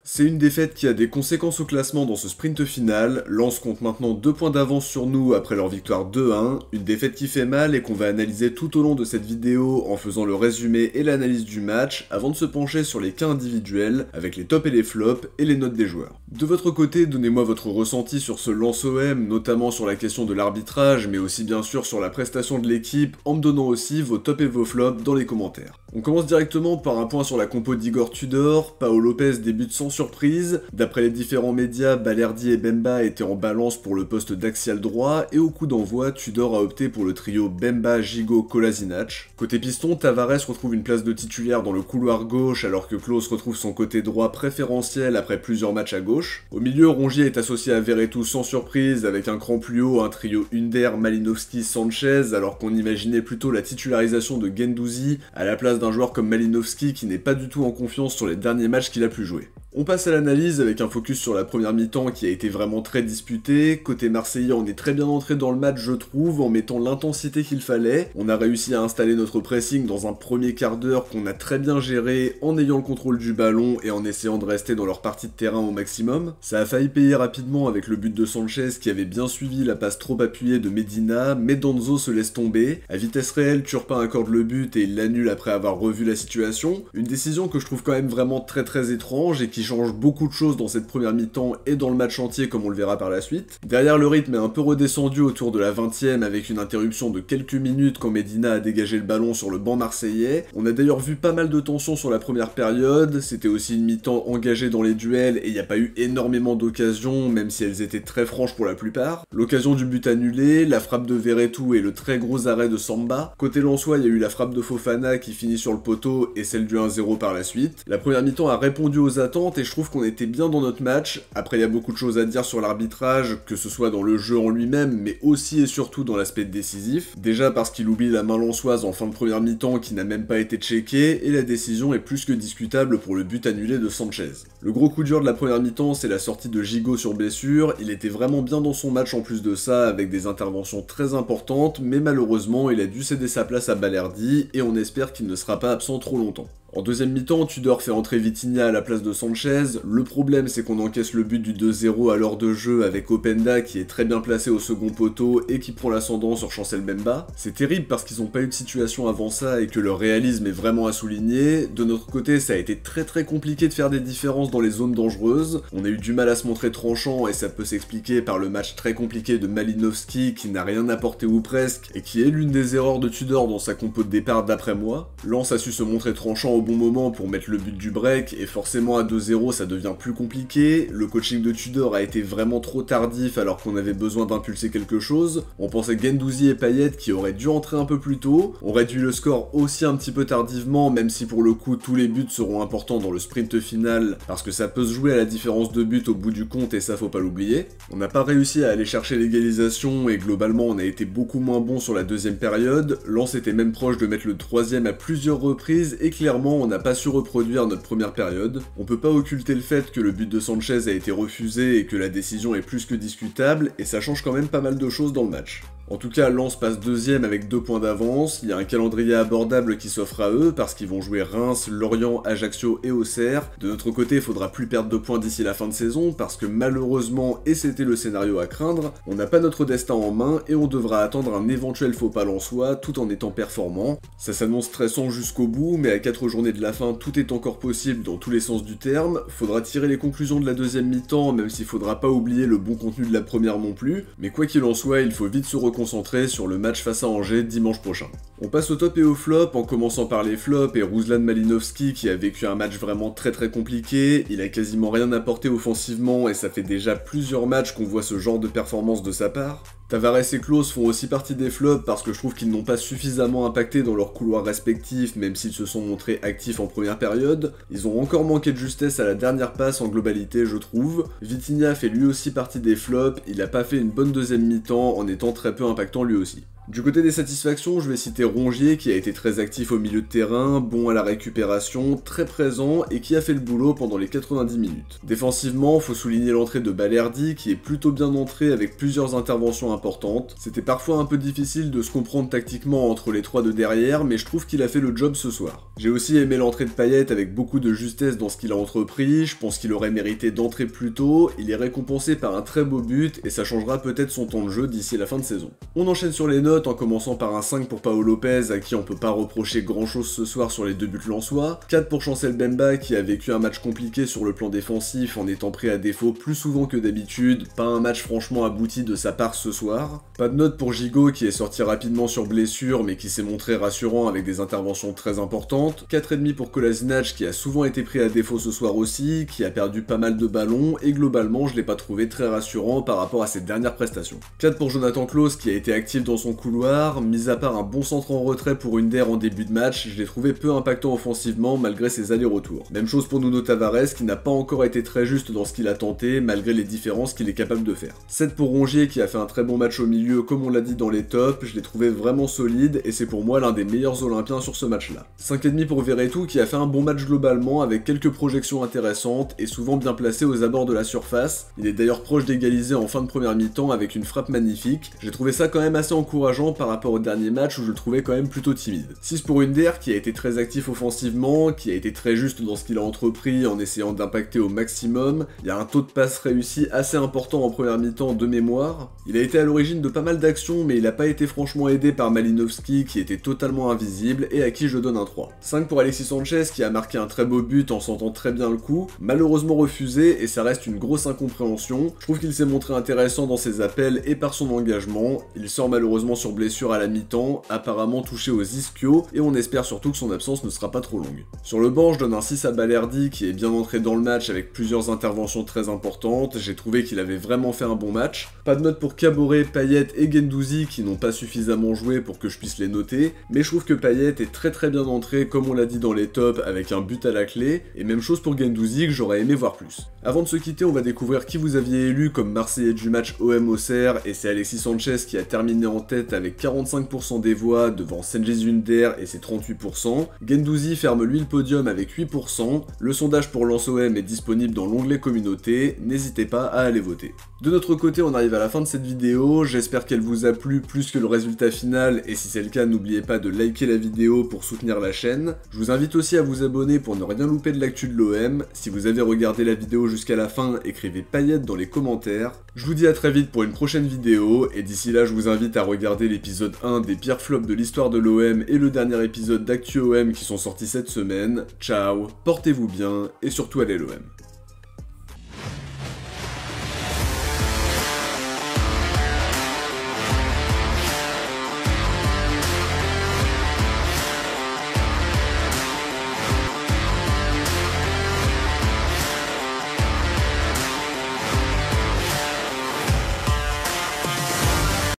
C'est une défaite qui a des conséquences au classement dans ce sprint final. Lens compte maintenant 2 points d'avance sur nous après leur victoire 2-1, une défaite qui fait mal et qu'on va analyser tout au long de cette vidéo en faisant le résumé et l'analyse du match avant de se pencher sur les cas individuels avec les tops et les flops et les notes des joueurs. De votre côté, donnez-moi votre ressenti sur ce Lens OM, notamment sur la question de l'arbitrage, mais aussi bien sûr sur la prestation de l'équipe, en me donnant aussi vos tops et vos flops dans les commentaires. On commence directement par un point sur la compo d'Igor Tudor. Paolo Lopez débute sans surprise. D'après les différents médias, Balerdi et Bemba étaient en balance pour le poste d'axial droit, et au coup d'envoi, Tudor a opté pour le trio Bemba, Gigot, Kolasinac. Côté piston, Tavares retrouve une place de titulaire dans le couloir gauche, alors que Klose retrouve son côté droit préférentiel après plusieurs matchs à gauche. Au milieu, Rongier est associé à Veretout sans surprise, avec un cran plus haut, un trio Under, Malinowski, Sanchez, alors qu'on imaginait plutôt la titularisation de Guendouzi à la place d'un joueur comme Malinowski qui n'est pas du tout en confiance sur les derniers matchs qu'il a pu jouer. On passe à l'analyse avec un focus sur la première mi-temps qui a été vraiment très disputée. Côté marseillais, on est très bien entré dans le match, je trouve, en mettant l'intensité qu'il fallait. On a réussi à installer notre pressing dans un premier quart d'heure qu'on a très bien géré en ayant le contrôle du ballon et en essayant de rester dans leur partie de terrain au maximum. Ça a failli payer rapidement avec le but de Sanchez qui avait bien suivi la passe trop appuyée de Medina, mais Danzo se laisse tomber. À vitesse réelle, Turpin accorde le but et il l'annule après avoir revu la situation. Une décision que je trouve quand même vraiment très étrange et qui change beaucoup de choses dans cette première mi-temps et dans le match entier comme on le verra par la suite. Derrière, le rythme est un peu redescendu autour de la 20e avec une interruption de quelques minutes quand Medina a dégagé le ballon sur le banc marseillais. On a d'ailleurs vu pas mal de tensions sur la première période, c'était aussi une mi-temps engagée dans les duels et il n'y a pas eu énormément d'occasions, même si elles étaient très franches pour la plupart. L'occasion du but annulé, la frappe de Veretout et le très gros arrêt de Samba. Côté lensois, il y a eu la frappe de Fofana qui finit sur le poteau et celle du 1-0 par la suite. La première mi-temps a répondu aux attentes et je trouve qu'on était bien dans notre match. Après, il y a beaucoup de choses à dire sur l'arbitrage, que ce soit dans le jeu en lui-même, mais aussi et surtout dans l'aspect décisif. Déjà parce qu'il oublie la main lensoise en fin de première mi-temps qui n'a même pas été checkée, et la décision est plus que discutable pour le but annulé de Sanchez. Le gros coup dur de la première mi-temps, c'est la sortie de Gigot sur blessure. Il était vraiment bien dans son match en plus de ça, avec des interventions très importantes, mais malheureusement, il a dû céder sa place à Balerdi, et on espère qu'il ne sera pas absent trop longtemps. En deuxième mi-temps, Tudor fait entrer Vitinha à la place de Sanchez. Le problème, c'est qu'on encaisse le but du 2-0 à l'heure de jeu avec Openda qui est très bien placé au second poteau et qui prend l'ascendant sur Chancel Bemba. C'est terrible parce qu'ils n'ont pas eu de situation avant ça et que leur réalisme est vraiment à souligner. De notre côté, ça a été très compliqué de faire des différences dans les zones dangereuses. On a eu du mal à se montrer tranchant et ça peut s'expliquer par le match très compliqué de Malinowski qui n'a rien apporté ou presque et qui est l'une des erreurs de Tudor dans sa compo de départ d'après moi. Lens a su se montrer tranchant au bon moment pour mettre le but du break, et forcément à 2-0 ça devient plus compliqué. Le coaching de Tudor a été vraiment trop tardif alors qu'on avait besoin d'impulser quelque chose. On pensait Guendouzi et Payet qui auraient dû entrer un peu plus tôt. On réduit le score aussi un petit peu tardivement, même si pour le coup tous les buts seront importants dans le sprint final, parce que ça peut se jouer à la différence de but au bout du compte et ça faut pas l'oublier. On n'a pas réussi à aller chercher l'égalisation et globalement on a été beaucoup moins bon sur la deuxième période. Lens était même proche de mettre le troisième à plusieurs reprises et clairement on n'a pas su reproduire notre première période. On peut pas occulter le fait que le but de Sanchez a été refusé et que la décision est plus que discutable, et ça change quand même pas mal de choses dans le match. En tout cas, Lens passe deuxième avec 2 points d'avance, il y a un calendrier abordable qui s'offre à eux, parce qu'ils vont jouer Reims, Lorient, Ajaccio et Auxerre. De notre côté, il faudra plus perdre de points d'ici la fin de saison, parce que malheureusement, et c'était le scénario à craindre, on n'a pas notre destin en main, et on devra attendre un éventuel faux pas lensois, tout en étant performant. Ça s'annonce stressant jusqu'au bout, mais à 4 journées de la fin, tout est encore possible dans tous les sens du terme. Faudra tirer les conclusions de la deuxième mi-temps, même s'il faudra pas oublier le bon contenu de la première non plus, mais quoi qu'il en soit, il faut vite se reconcentrer sur le match face à Angers dimanche prochain. On passe au top et au flop, en commençant par les flops et Ruslan Malinowski qui a vécu un match vraiment très compliqué. Il a quasiment rien apporté offensivement et ça fait déjà plusieurs matchs qu'on voit ce genre de performance de sa part. Tavares et Klose font aussi partie des flops parce que je trouve qu'ils n'ont pas suffisamment impacté dans leurs couloirs respectifs, même s'ils se sont montrés actifs en première période. Ils ont encore manqué de justesse à la dernière passe en globalité, je trouve. Vitinha fait lui aussi partie des flops, il a pas fait une bonne deuxième mi-temps en étant très peu impactant lui aussi. Du côté des satisfactions, je vais citer Rongier qui a été très actif au milieu de terrain, bon à la récupération, très présent et qui a fait le boulot pendant les 90 minutes. Défensivement, faut souligner l'entrée de Balerdi qui est plutôt bien entré avec plusieurs interventions importantes. C'était parfois un peu difficile de se comprendre tactiquement entre les trois de derrière, mais je trouve qu'il a fait le job ce soir. J'ai aussi aimé l'entrée de Payet avec beaucoup de justesse dans ce qu'il a entrepris, je pense qu'il aurait mérité d'entrer plus tôt, il est récompensé par un très beau but et ça changera peut-être son temps de jeu d'ici la fin de saison. On enchaîne sur les notes en commençant par un 5 pour Pau Lopez à qui on peut pas reprocher grand chose ce soir sur les 2 buts lensois, 4 pour Chancel Bemba qui a vécu un match compliqué sur le plan défensif en étant pris à défaut plus souvent que d'habitude, pas un match franchement abouti de sa part ce soir, pas de note pour Gigot qui est sorti rapidement sur blessure mais qui s'est montré rassurant avec des interventions très importantes, 4,5 pour Kolasinac qui a souvent été pris à défaut ce soir aussi, qui a perdu pas mal de ballons et globalement je l'ai pas trouvé très rassurant par rapport à ses dernières prestations. 4 pour Jonathan Klaus qui a été actif dans son couloir, mis à part un bon centre en retrait pour Under en début de match, je l'ai trouvé peu impactant offensivement malgré ses allers-retours. Même chose pour Nuno Tavares qui n'a pas encore été très juste dans ce qu'il a tenté malgré les différences qu'il est capable de faire. 7 pour Rongier qui a fait un très bon match au milieu comme on l'a dit dans les tops, je l'ai trouvé vraiment solide et c'est pour moi l'un des meilleurs Olympiens sur ce match-là. 5,5 pour Verretou qui a fait un bon match globalement avec quelques projections intéressantes et souvent bien placé aux abords de la surface. Il est d'ailleurs proche d'égaliser en fin de première mi-temps avec une frappe magnifique. J'ai trouvé ça quand même assez encourageant par rapport au dernier match où je le trouvais quand même plutôt timide. 6 pour Under qui a été très actif offensivement, qui a été très juste dans ce qu'il a entrepris en essayant d'impacter au maximum. Il y a un taux de passe réussi assez important en première mi-temps de mémoire. Il a été à l'origine de pas mal d'actions mais il n'a pas été franchement aidé par Malinowski qui était totalement invisible et à qui je donne un 3. 5 pour Alexis Sanchez qui a marqué un très beau but en sentant très bien le coup, malheureusement refusé et ça reste une grosse incompréhension. Je trouve qu'il s'est montré intéressant dans ses appels et par son engagement. Il sort malheureusement sur blessure à la mi-temps, apparemment touché aux ischios et on espère surtout que son absence ne sera pas trop longue. Sur le banc, je donne un 6 à Balerdi qui est bien entré dans le match avec plusieurs interventions très importantes. J'ai trouvé qu'il avait vraiment fait un bon match. Pas de note pour Caboret, Payet et Guendouzi qui n'ont pas suffisamment joué pour que je puisse les noter, mais je trouve que Payet est très bien entré comme on l'a dit dans les tops avec un but à la clé, et même chose pour Guendouzi que j'aurais aimé voir plus. Avant de se quitter, on va découvrir qui vous aviez élu comme Marseillais du match OM Auxerre, et c'est Alexis Sanchez qui a terminé en tête avec 45% des voix devant Cengiz Under et ses 38%. Guendouzi ferme lui le podium avec 8%. Le sondage pour Lens OM est disponible dans l'onglet communauté, n'hésitez pas à aller voter. De notre côté, on arrive à la fin de cette vidéo, j'espère qu'elle vous a plu plus que le résultat final, et si c'est le cas, n'oubliez pas de liker la vidéo pour soutenir la chaîne. Je vous invite aussi à vous abonner pour ne rien louper de l'actu de l'OM. Si vous avez regardé la vidéo jusqu'à la fin, écrivez Payet dans les commentaires. Je vous dis à très vite pour une prochaine vidéo, et d'ici là, je vous invite à regarder l'épisode 1 des pires flops de l'histoire de l'OM et le dernier épisode d'Actu OM qui sont sortis cette semaine. Ciao, portez-vous bien, et surtout allez l'OM.